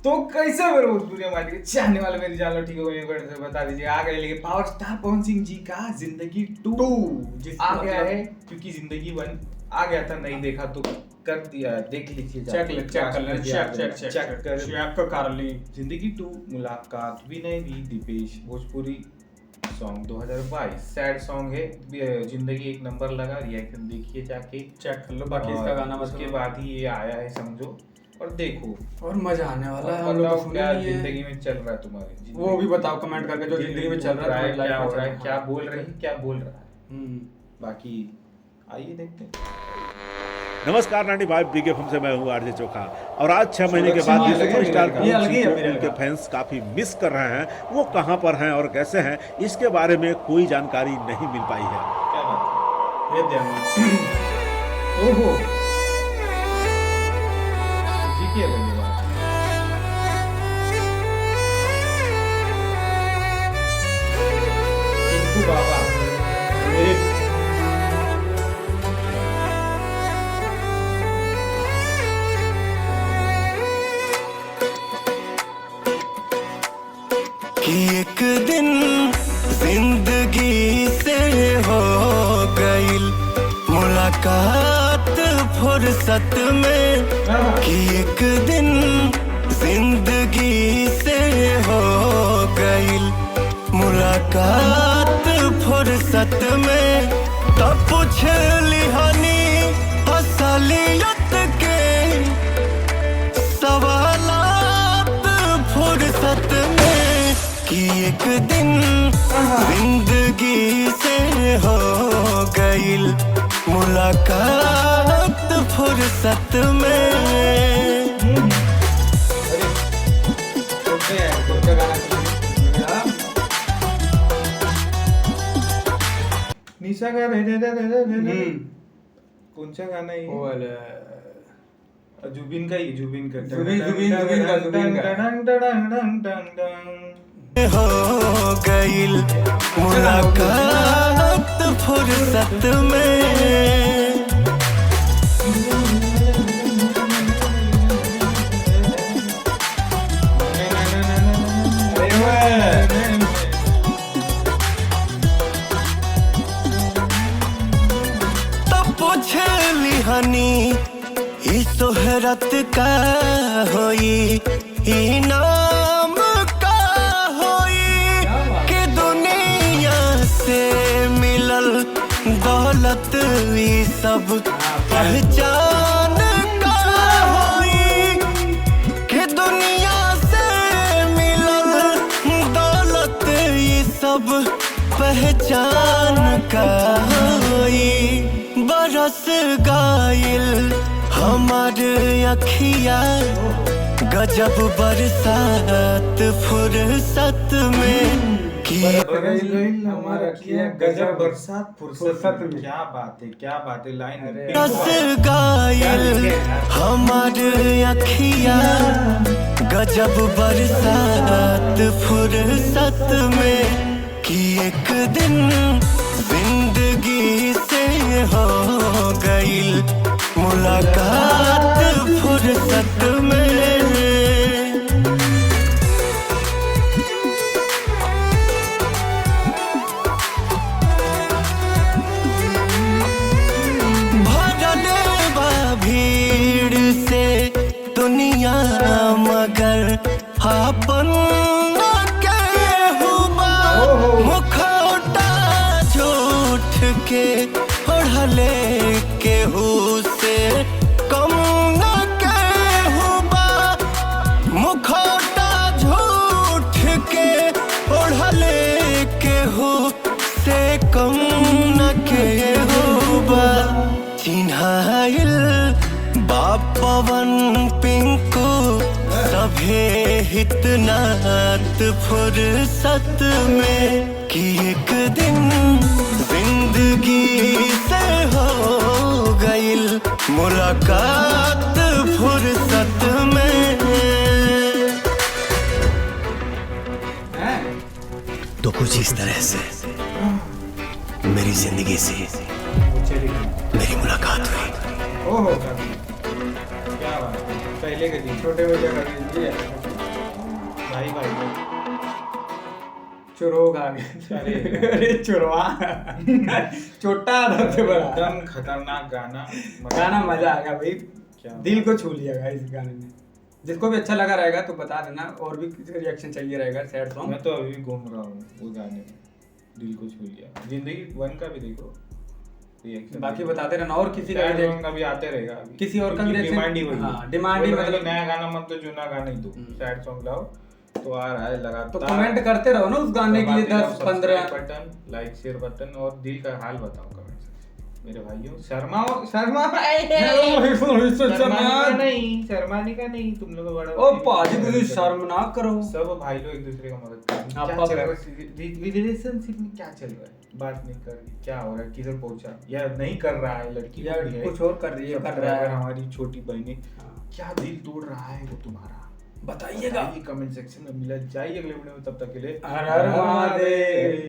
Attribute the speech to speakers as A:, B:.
A: तो कैसे मेरे भोजपुरी मार के चाहने वाले मेरी जान लो ठीक हो गई से बता दीजिए आ गए लेकिन पावर स्टार पवन सिंह जी का जिंदगी 2 आ गया है क्योंकि जिंदगी 1 आ गया था नहीं देखा तो कर दिया देख लीजिए
B: चेक कर ली।
A: जिंदगी 2 मुलाकात Vinay V Deepesh Bhojpuri song 2022 sad song है जिंदगी एक नंबर लगा रिएक्शन देखिए जाके
B: चेक कर लो बाकी इसका गाना
A: उसके बाद ही ये आया है समझो और देखो
B: और मजा आने वाला है। हम
A: बताओ
B: लोग
A: क्या जिंदगी में चल रहा है तुम्हारी
B: वो भी बताओ कमेंट करके जो जिंदगी में चल रहा है
A: क्या हो रहा है क्या बोल रहे हैं क्या बोल रहा है बाकी आइए देखते हैं।
C: नमस्कार 95 बिग एफएम से मैं हूँ आरजे चोखा और आज 6 महीने के बाद ये सुपरस्टार उनके फैंस काफी मिस कर रहे हैं। वो कहाँ पर हैं और कैसे हैं इसके बारे में कोई जानकारी नहीं मिल पाई है।
A: क्या बात है ओहो जी क्या बोलिए टिंकू बाबा मेरे
D: कि एक दिन जिंदगी से हो गई मुलाकात फुर्सत में कि एक दिन जिंदगी से हो गई मुलाकात फुर्सत में तब पूछ लिहानी असलियत के सवालात फुर्सत में कि एक दिन जिंदगी से हो गई मुलाकात फुर्सत में।
A: निशा का कौन सा गाना है
B: वो वाला
A: जुबिन का ही जुबिन का
D: हो गई मुलाकात फुर्सत में। तब पूछ लिहानी इस शोहरत का होई इनाम का होई कि दुनिया से मिलल दौलत ये सब पहचान का होई कि दुनिया से मिलल दौलत ये सब पहचान का होई। बरस गाइल हमारे अखिया गजब बरसात फुर्सत में कि
A: हमारा किया गजब बरसात फुर्सत में क्या बात है लाइन
D: बरस गाइल हमारे अखिया गजब बरसात फुर्सत में कि एक दिन जिंदगी से हो गई मुलाकात फुर्सत में। भरले बा भीड़ से दुनिया मगर अपन मुखौटा झूठ के ओढ़ले केहू से कम न केहू बा मुखौटा झूठ के ओढ़ले केहू से कम न केहू बा। चिन्हाइल बापवन पिंकू सभे हितनात फुर्सत में कि एक दिन जिंदगी से हो गई मुलाकात फुर्सत में। तो कुछ इस तरह से मेरी जिंदगी से मेरी मुलाकात हुई।
A: ओहो क्या बात है पहले के दिन छोटे बच्चे का
B: चुरोग आ गए। अरे चुरवा छोटा सबसे बड़ा
A: एकदम खतरनाक गाना।
B: गाना मजा आ गया भाई,
A: क्या
B: दिल को छू लिया गाइस इस गाने ने। जिसको भी अच्छा लगा रहेगा तो बता देना, और भी रिएक्शन चाहिए रहेगा सैड सॉन्ग।
A: मैं तो अभी भी घूम रहा हूँ वो गाने में, दिल को छू लिया। जिंदगी 1 का भी देखो रिएक्शन,
B: बाकी बताते रहना, और किसी का
A: सैड
B: भी
A: सॉन्ग अभी आते रहेगा अभी।
B: किसी और का भी
A: क्योंकि डिमांड ही वही है।
B: हाँ, डिमांड ही मतलब
A: नया गाना मत तो जुना गाना ही दो, सैड सॉन्ग लाओ तो आ रहा है लगातार।
B: तो कमेंट करते रहो ना उस गाने के लिए 10-15
A: बटन, लाइक शेयर बटन, और दिल का हाल बताओ कमेंट मेरे भाइयों। शर्माने का नहीं, तुम लोग बड़ा
B: ओ पाजी तुझे शर्म ना करो।
A: सब भाई लोग एक दूसरे का मदद कर रहे हैं।
B: आप
A: क्या चल
B: आप-
A: रहा है रिलेशनशिप में, क्या चल रहा है, बात नहीं कर रही, क्या हो रहा है, किधर पहुंचा या नहीं कर रहा है लड़की,
B: या
A: भी है,
B: कुछ और कर रही है, कर रहा
A: सब्सक्राइबर
B: है।
A: हमारी छोटी बहनें,
B: हाँ।
A: क्या दिल तोड़ रहा है वो तुम्हारा,
B: बताइएगा
A: कमेंट सेक्शन में मिला जाइए अगले वीडियो में। तब तक के लिए
B: हर हर महादेव।